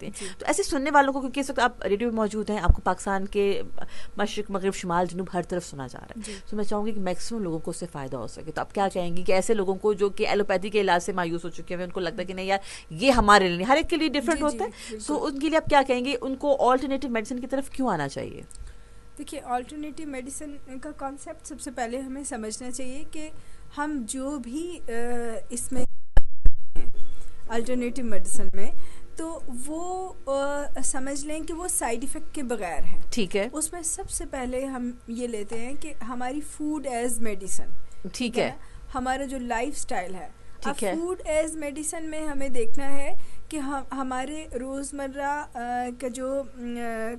सकते हैं। तो ऐसे सुनने वालों को, क्योंकि इस वक्त आप रेडियो में मौजूद हैं, आपको पाकिस्तान के मशरिक, मगरिब, शुमाल, जनूब हर तरफ सुना जा रहा है, तो मैं चाहूँगी कि मैक्सिमम लोगों को उससे फ़ायदा हो सके। तो आप क्या कहेंगी कि ऐसे लोगों को जो कि एलोपैथी के इलाज से मायूस हो चुके हैं, उनको लगता है कि नहीं यार ये हमारे लिए, हर एक के लिए डिफरेंट होता है, तो उनके लिए आप क्या कहेंगे, उनको ऑल्टरनेटिव मेडिसिन की तरफ क्यों आना चाहिए? देखिए, ऑल्टरनेटिव मेडिसिन का कॉन्सेप्ट सबसे पहले हमें समझना चाहिए कि हम जो भी इसमें अल्टरनेटिव मेडिसिन में, तो वो समझ लें कि वो साइड इफ़ेक्ट के बगैर हैं। ठीक है। उसमें सबसे पहले हम ये लेते हैं कि हमारी फूड एज मेडिसिन। ठीक है। हमारा जो लाइफ स्टाइल है, अब फूड एज मेडिसिन में हमें देखना है कि हमारे रोज़मर्रा का जो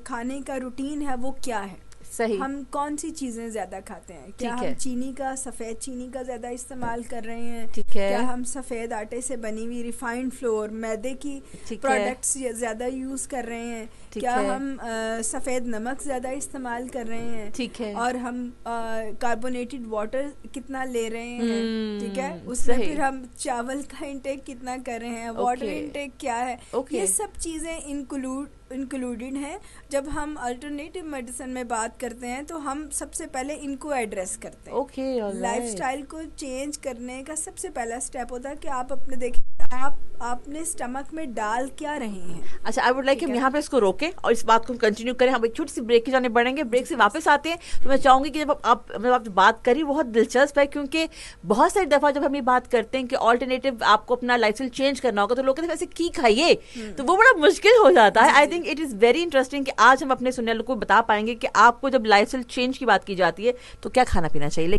खाने का रूटीन है वो क्या है। सही। हम कौन सी चीज़ें ज़्यादा खाते हैं? क्या हम चीनी का, सफ़ेद चीनी का ज़्यादा इस्तेमाल कर रहे हैं? ठीक है। क्या हम सफ़ेद आटे से बनी हुई रिफाइंड फ्लोर, मैदे की प्रोडक्ट्स ज़्यादा यूज़ कर रहे हैं? क्या हम सफ़ेद नमक ज़्यादा इस्तेमाल कर रहे हैं? ठीक है। और हम कार्बोनेटेड वाटर कितना ले रहे हैं? ठीक है। उसमें फिर हम चावल का इंटेक कितना कर रहे हैं? वाटर इंटेक क्या है? ये सब चीज़ें इंक्लूडेड हैं। जब हम अल्टरनेटिव मेडिसिन में बात करते हैं तो हम सबसे पहले इनको एड्रेस करते हैं। लाइफस्टाइल को चेंज करने का सबसे पहला स्टेप होता है कि आप अपने देखें आप अपने स्टमक में डाल क्या रहे हैं। अच्छा, आई वुड लाइक हम यहाँ पे इसको रोकें और इस बात को कंटिन्यू करें। हम एक छोटी सी ब्रेक की जाने बढ़ेंगे, ब्रेक से वापस आते हैं। तो मैं चाहूँगी कि जब आप बात करी बहुत दिलचस्प है, क्योंकि बहुत सारी दफ़ा जब हम ये बात करते हैं कि ऑल्टरनेटिव आपको अपना लाइफस्टाइल चेंज करना होगा, तो लोग कहते हैं ऐसे की खाइए, तो वो बड़ा मुश्किल हो जाता है। I think it is very interesting कि आज हम अपने सुनने वालों को बता पाएंगे कि आपको जब लाइफस्टाइल चेंज की बात की जाती है तो क्या खाना पीना चाहिए।